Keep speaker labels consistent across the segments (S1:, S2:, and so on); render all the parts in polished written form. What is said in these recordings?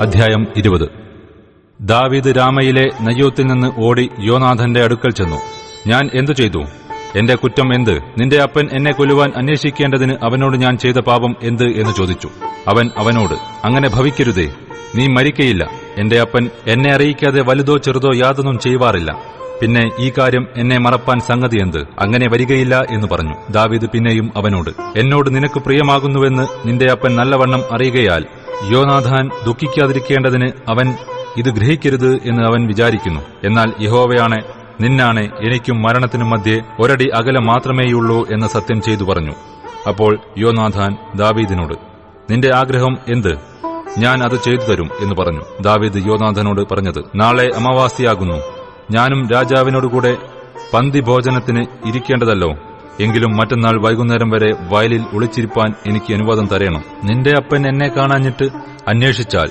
S1: അധ്യായം 20. ദാവീദ് രാമയിലെ നയ്യോത്തിൽ നിന്ന് ഓടി യോനാഥാന്റെ അടുക്കൽ ചെന്നു. ഞാൻ എന്തു ചെയ്തു? എന്റെ കുറ്റം എന്ത്? നിന്റെ അപ്പൻ എന്നെ കൊല്ലുവാൻ അന്വേഷിക്കേണ്ടതിന് അവനോട് ഞാൻ ചെയ്ത പാപം എന്ത് എന്ന് ചോദിച്ചു. അവൻ അവനോട്, അങ്ങനെ ഭവിക്കരുതേ, നീ മരിക്കയില്ല. എന്റെ അപ്പൻ എന്നെ അറിയിക്കാതെ വലുതോ ചെറുതോ യാതൊന്നും ചെയ്യുവാറില്ല. പിന്നെ ഈ കാര്യം എന്നെ മറപ്പാൻ സംഗതി എന്ത്? അങ്ങനെ വരികയില്ല എന്ന് പറഞ്ഞു. ദാവീദ് പിന്നെയും അവനോട്, എന്നോട് നിനക്ക് പ്രിയമാകുന്നുവെന്ന് നിന്റെ അപ്പൻ നല്ലവണ്ണം അറിയുകയാൽ യോനാഥാൻ ദുഃഖിക്കാതിരിക്കേണ്ടതിന് അവൻ ഇത് ഗ്രഹിക്കരുത് എന്ന് അവൻ വിചാരിക്കുന്നു. എന്നാൽ യഹോവയാണ്, നിന്നാണ് എനിക്കും മരണത്തിനും മധ്യേ ഒരടി അകലം മാത്രമേയുള്ളൂ എന്ന് സത്യം ചെയ്തു പറഞ്ഞു. അപ്പോൾ യോനാഥാൻ ദാവീദിനോട്, നിന്റെ ആഗ്രഹം എന്ത്? ഞാൻ അത് ചെയ്തു തരും എന്ന് പറഞ്ഞു. ദാവീദ് യോനാഥാനോട് പറഞ്ഞത്, നാളെ അമാവാസിയാകുന്നു. ഞാനും രാജാവിനോടുകൂടെ പന്തിഭോജനത്തിന് ഇരിക്കേണ്ടതല്ലോ. എങ്കിലും മറ്റന്നാൾ വൈകുന്നേരം വരെ വയലിൽ ഒളിച്ചിരിപ്പാൻ എനിക്ക് അനുവാദം തരേണം. നിന്റെ അപ്പൻ എന്നെ കാണാഞ്ഞിട്ട് അന്വേഷിച്ചാൽ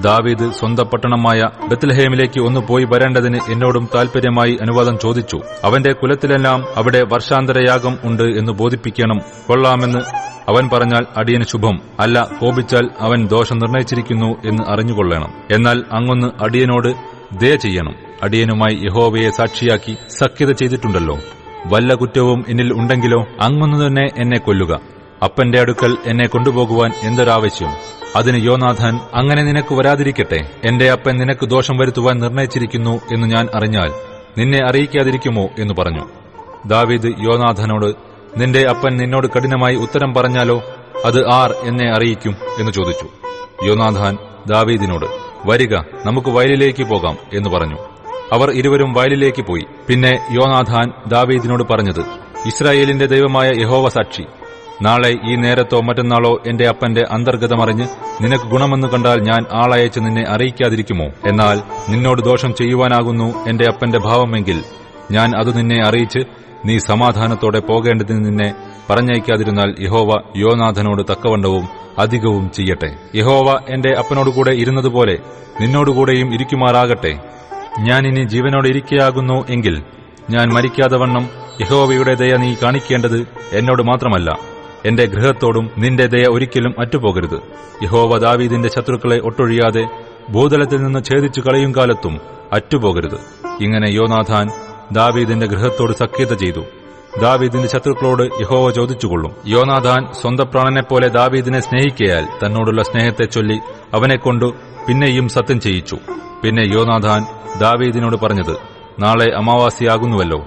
S1: ദാവീദ് സ്വന്തം പട്ടണമായ ബത്ലഹേമിലേക്ക് ഒന്ന് പോയി വരേണ്ടതിന് എന്നോടും താൽപര്യമായി അനുവാദം ചോദിച്ചു. അവന്റെ കുലത്തിലെല്ലാം അവിടെ വർഷാന്തരയാഗം ഉണ്ട് എന്ന് ബോധിപ്പിക്കണം. കൊള്ളാമെന്ന് അവൻ പറഞ്ഞാൽ അടിയന് ശുഭം, അല്ല കോപിച്ചാൽ അവൻ ദോഷം നിർണയിച്ചിരിക്കുന്നു എന്ന് അറിഞ്ഞുകൊള്ളണം. എന്നാൽ അങ്ങൊന്ന് അടിയനോട് ദയ ചെയ്യണം. അടിയനുമായി യഹോവയെ സാക്ഷിയാക്കി സഖ്യത ചെയ്തിട്ടുണ്ടല്ലോ. വല്ല കുറ്റവും എന്നിൽ ഉണ്ടെങ്കിലോ അങ്ങൊന്നു തന്നെ എന്നെ കൊല്ലുക. അപ്പന്റെ അടുക്കൽ എന്നെ കൊണ്ടുപോകുവാൻ എന്തൊരാവശ്യം? അതിന് യോനാഥാൻ, അങ്ങനെ നിനക്ക് വരാതിരിക്കട്ടെ. എന്റെ അപ്പൻ നിനക്ക് ദോഷം വരുത്തുവാൻ നിർണയിച്ചിരിക്കുന്നു എന്ന് ഞാൻ അറിഞ്ഞാൽ നിന്നെ അറിയിക്കാതിരിക്കുമോ എന്ന് പറഞ്ഞു. ദാവീദ് യോനാഥാനോട്, നിന്റെ അപ്പൻ നിന്നോട് കഠിനമായി ഉത്തരം പറഞ്ഞാലോ അത് ആർ എന്നെ അറിയിക്കും എന്ന് ചോദിച്ചു. യോനാഥാൻ ദാവീദിനോട്, വരിക, നമുക്ക് വയലിലേക്ക് പോകാം എന്ന് പറഞ്ഞു. അവർ ഇരുവരും വയലിലേക്ക് പോയി. പിന്നെ യോനാഥാൻ ദാവീദിനോട് പറഞ്ഞത്, ഇസ്രായേലിന്റെ ദൈവമായ യഹോവ സാക്ഷി, നാളെ ഈ നേരത്തോ മറ്റന്നാളോ എന്റെ അപ്പന്റെ അന്തർഗതമറിഞ്ഞ് നിനക്ക് ഗുണമെന്ന് കണ്ടാൽ ഞാൻ ആളയച്ച് നിന്നെ അറിയിക്കാതിരിക്കുമോ? എന്നാൽ നിന്നോട് ദോഷം ചെയ്യുവാനാകുന്നു എന്റെ അപ്പന്റെ ഭാവമെങ്കിൽ ഞാൻ അത് നിന്നെ അറിയിച്ച് നീ സമാധാനത്തോടെ പോകേണ്ടതിന് നിന്നെ പറഞ്ഞയക്കാതിരുന്നാൽ യഹോവ യോനാഥാനോട് തക്കവണ്ണവും അധികവും ചെയ്യട്ടെ. യഹോവ എന്റെ അപ്പനോടുകൂടെ ഇരുന്നതുപോലെ നിന്നോടുകൂടെയും ഇരിക്കുമാറാകട്ടെ. ഞാൻ ഇനി ജീവനോടെ ഇരിക്കയാകുന്നു എങ്കിൽ ഞാൻ മരിക്കാതെ വണ്ണം യഹോവയുടെ ദയ നീ കാണിക്കേണ്ടത് എന്നോട് മാത്രമല്ല, എന്റെ ഗൃഹത്തോടും നിന്റെ ദയ ഒരിക്കലും അറ്റുപോകരുത്. യഹോവ ദാവീദിന്റെ ശത്രുക്കളെ ഒട്ടൊഴിയാതെ ഭൂതലത്തിൽ നിന്ന് ഛേദിച്ചു കളയും കാലത്തും അറ്റുപോകരുത്. ഇങ്ങനെ യോനാഥാൻ ദാവീദിന്റെ ഗൃഹത്തോട് സഖ്യത ചെയ്തു. ദാവീദിന്റെ ശത്രുക്കളോട് യഹോവ ചോദിച്ചുകൊള്ളും. യോനാഥാൻ സ്വന്തം പ്രാണനെപ്പോലെ ദാവീദിനെ സ്നേഹിക്കയാൽ തന്നോടുള്ള സ്നേഹത്തെ ചൊല്ലി അവനെക്കൊണ്ടു പിന്നെയും സത്യം ചെയ്യിച്ചു. പിന്നെ യോനാഥാൻ ദാവീദിനോട് പറഞ്ഞത്, നാളെ അമാവാസിയാകുന്നുവല്ലോ.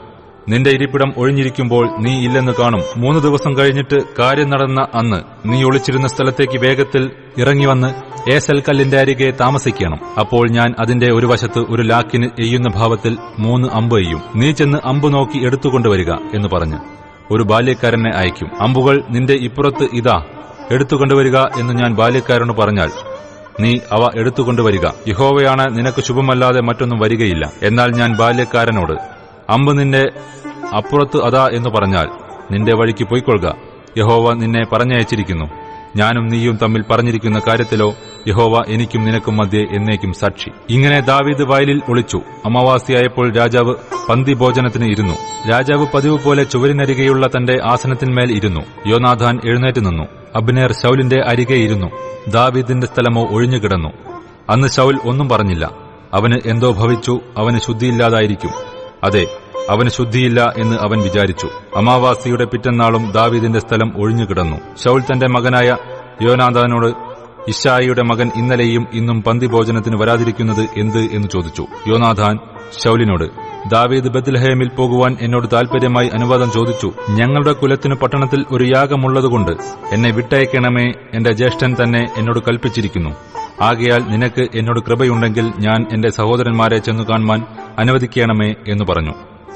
S1: നിന്റെ ഇരിപ്പിടം ഒഴിഞ്ഞിരിക്കുമ്പോൾ നീ ഇല്ലെന്ന് കാണും. 3 ദിവസം കഴിഞ്ഞിട്ട് കാര്യം നടന്ന അന്ന് നീ ഒളിച്ചിരുന്ന സ്ഥലത്തേക്ക് വേഗത്തിൽ ഇറങ്ങിവന്ന് ഏസൽ കല്ലിന്റെ അരികെ താമസിക്കണം. അപ്പോൾ ഞാൻ അതിന്റെ ഒരു വശത്ത് ഒരു ലാക്കിന് എയ്യുന്ന ഭാവത്തിൽ 3 അമ്പ് എയ്യും. നീ ചെന്ന് അമ്പ് നോക്കി എടുത്തുകൊണ്ടുവരിക എന്ന് പറഞ്ഞ് ഒരു ബാല്യക്കാരനെ അയക്കും. അമ്പുകൾ നിന്റെ ഇപ്പുറത്ത് ഇതാ, എടുത്തുകൊണ്ടുവരിക എന്ന് ഞാൻ ബാല്യക്കാരനോട് പറഞ്ഞാൽ നീ അവ എടുത്തുകൊണ്ടുവരിക. യഹോവയാണ്, നിനക്ക് ശുഭമല്ലാതെ മറ്റൊന്നും വരികയില്ല. എന്നാൽ ഞാൻ ബാല്യക്കാരനോട്, അമ്പ് നിന്റെ അപ്പുറത്ത് അതാ എന്ന് പറഞ്ഞാൽ നിന്റെ വഴിക്ക് പൊയ്ക്കൊള്ളുക. യഹോവ നിന്നെ പറഞ്ഞയച്ചിരിക്കുന്നു. ഞാനും നീയും തമ്മിൽ പറഞ്ഞിരിക്കുന്ന കാര്യത്തിലോ യഹോവ എനിക്കും നിനക്കും മധ്യേ എന്നേക്കും സാക്ഷി. ഇങ്ങനെ ദാവീദ് വയലിൽ ഒളിച്ചു. അമാവാസിയായപ്പോൾ രാജാവ് പന്തിഭോജനത്തിന് ഇരുന്നു. രാജാവ് പതിവ് പോലെ ചുവരിനരികെയുള്ള തന്റെ ആസനത്തിന്മേൽ ഇരുന്നു. യോനാഥാൻ എഴുന്നേറ്റ് നിന്നു. അബ്നേർ ശൌലിന്റെ അരികെ ഇരുന്നു. ദാവീദിന്റെ സ്ഥലമോ ഒഴിഞ്ഞുകിടന്നു. അന്ന് ശൌൽ ഒന്നും പറഞ്ഞില്ല. അവന് എന്തോ ഭവിച്ചു, അവന് ശുദ്ധിയില്ലാതായിരിക്കും. അതെ, അവന് ശുദ്ധിയില്ല എന്ന് അവൻ വിചാരിച്ചു. അമാവാസിയുടെ പിറ്റന്നാളും ദാവീദിന്റെ സ്ഥലം ഒഴിഞ്ഞുകിടന്നു. ശൌൽ തന്റെ മകനായ യോനാഥാനോട്, ഇശ്ശായിയുടെ മകൻ ഇന്നലെയും ഇന്നും പന്തിഭോജനത്തിന് വരാതിരിക്കുന്നത് എന്ത് എന്ന് ചോദിച്ചു. യോനാഥാൻ ശൌലിനോട്, ദാവീദ് ബത്ലഹേമിൽ പോകുവാൻ എന്നോട് താൽപര്യമായി അനുവാദം ചോദിച്ചു. ഞങ്ങളുടെ കുലത്തിനു പട്ടണത്തിൽ ഒരു യാഗമുള്ളതുകൊണ്ട് എന്നെ വിട്ടയക്കണമേ. എന്റെ ജ്യേഷ്ഠൻ തന്നെ എന്നോട് കൽപ്പിച്ചിരിക്കുന്നു. ആകയാൽ നിനക്ക് എന്നോട് കൃപയുണ്ടെങ്കിൽ ഞാൻ എന്റെ സഹോദരന്മാരെ ചെന്നു കാണുവാൻ അനുവദിക്കണമേ എന്ന് പറഞ്ഞു.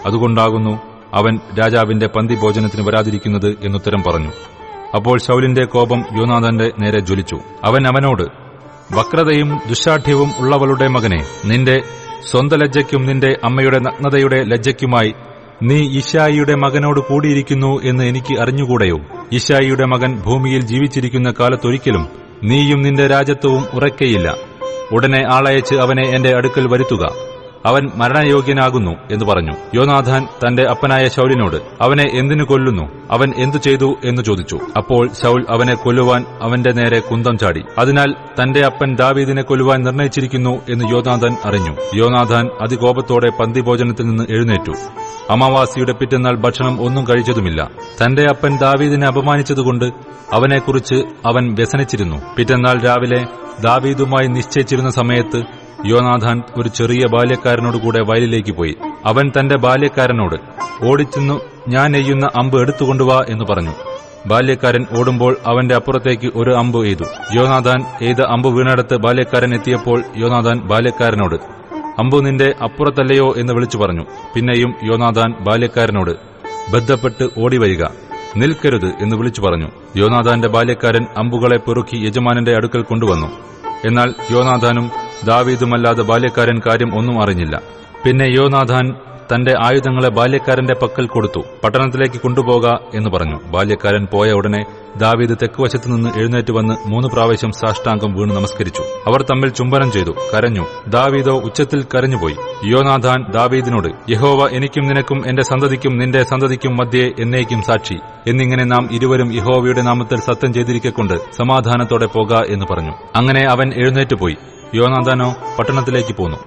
S1: അതുകൊണ്ടാകുന്നു അവൻ രാജാവിന്റെ പന്തിഭോജനത്തിന് വരാതിരിക്കുന്നത് എന്നുത്തരം പറഞ്ഞു. അപ്പോൾ ശൌലിന്റെ കോപം യോനാഥാന്റെ നേരെ ജ്വലിച്ചു. അവൻ അവനോട്, വക്രതയും ദുശ്ശാഠ്യവും ഉള്ളവളുടെ മകനെ, നിന്റെ സ്വന്ത ലജ്ജയ്ക്കും നിന്റെ അമ്മയുടെ നഗ്നതയുടെ ലജ്ജയ്ക്കുമായി നീ ഇശ്ശായിയുടെ മകനോട് കൂടിയിരിക്കുന്നു എന്ന് എനിക്ക് അറിഞ്ഞുകൂടെയോ? ഇശ്ശായിയുടെ മകൻ ഭൂമിയിൽ ജീവിച്ചിരിക്കുന്ന കാലത്തൊരിക്കലും നീയും നിന്റെ രാജത്വവും ഉറയ്ക്കയില്ല. ഉടനെ ആളയച്ച് അവനെ എന്റെ അടുക്കൽ വരുത്തുക. അവൻ മരണയോഗ്യനാകുന്നു എന്ന് പറഞ്ഞു. യോനാഥാൻ തന്റെ അപ്പനായ ശൌലിനോട്, അവനെ എന്തിനു കൊല്ലുന്നു? അവൻ എന്തു ചെയ്തു എന്ന് ചോദിച്ചു. അപ്പോൾ ശൌൽ അവനെ കൊല്ലുവാൻ അവന്റെ നേരെ കുന്തം ചാടി. അതിനാൽ തന്റെ അപ്പൻ ദാവീദിനെ കൊല്ലുവാൻ നിർണയിച്ചിരിക്കുന്നു എന്ന് യോനാഥാൻ അറിഞ്ഞു. യോനാഥാൻ അതികോപത്തോടെ പന്തിഭോജനത്തിൽ നിന്ന് എഴുന്നേറ്റു. അമാവാസിയുടെ പിറ്റന്നാൾ ഭക്ഷണം ഒന്നും കഴിച്ചതുമില്ല. തന്റെ അപ്പൻ ദാവീദിനെ അപമാനിച്ചതുകൊണ്ട് അവനെക്കുറിച്ച് അവൻ വ്യസനിച്ചിരുന്നു. പിറ്റന്നാൾ രാവിലെ ദാവീദുമായി നിശ്ചയിച്ചിരുന്ന സമയത്ത് യോനാഥാൻ ഒരു ചെറിയ ബാല്യക്കാരനോടുകൂടെ വയലിലേക്ക് പോയി. അവൻ തന്റെ ബാല്യക്കാരനോട്, ഓടിച്ചെന്നു ഞാൻ എയ്യുന്ന അമ്പ് എടുത്തുകൊണ്ടുവാ എന്ന് പറഞ്ഞു. ബാല്യക്കാരൻ ഓടുമ്പോൾ അവന്റെ അപ്പുറത്തേക്ക് ഒരു അമ്പ് എയ്തു. യോനാഥാൻ എയ്ത അമ്പ് വീണടത്ത് ബാല്യക്കാരൻ എത്തിയപ്പോൾ യോനാഥാൻ ബാല്യക്കാരനോട്, അമ്പു നിന്റെ അപ്പുറത്തല്ലയോ എന്ന് വിളിച്ചു പറഞ്ഞു. പിന്നെയും യോനാഥാൻ ബാല്യക്കാരനോട്, ബന്ധപ്പെട്ട് ഓടിവരിക, നിൽക്കരുത് എന്ന് വിളിച്ചു പറഞ്ഞു. യോനാഥാന്റെ ബാല്യക്കാരൻ അമ്പുകളെ പെറുക്കി യജമാനന്റെ അടുക്കൽ കൊണ്ടുവന്നു. എന്നാൽ യോനാഥാനും ദാവീദുമല്ലാതെ ബാല്യക്കാരൻ കാര്യം ഒന്നും അറിഞ്ഞില്ല. പിന്നെ യോനാഥാൻ തന്റെ ആയുധങ്ങളെ ബാല്യക്കാരന്റെ പക്കൽ കൊടുത്തു. പട്ടണത്തിലേക്ക് കൊണ്ടുപോക എന്ന് പറഞ്ഞു. ബാല്യക്കാരൻ പോയ ഉടനെ ദാവീദ് തെക്കുവശത്തു നിന്ന് എഴുന്നേറ്റ് വന്ന് 3 പ്രാവശ്യം സാഷ്ടാംഗം വീണ് നമസ്കരിച്ചു. അവർ തമ്മിൽ ചുംബനം ചെയ്തു, കരഞ്ഞു. ദാവീദോ ഉച്ചത്തിൽ കരഞ്ഞുപോയി. യോനാഥാൻ ദാവീദിനോട്, യഹോവ എനിക്കും നിനക്കും എന്റെ സന്തതിക്കും നിന്റെ സന്തതിക്കും മധ്യേ എന്നേക്കും സാക്ഷി എന്നിങ്ങനെ നാം ഇരുവരും യഹോവയുടെ നാമത്തിൽ സത്യം ചെയ്തിരിക്കൊണ്ട് സമാധാനത്തോടെ പോക എന്ന് പറഞ്ഞു. അങ്ങനെ അവൻ എഴുന്നേറ്റുപോയി. യോനാഥാനോ പട്ടണത്തിലേക്ക് പോന്നു.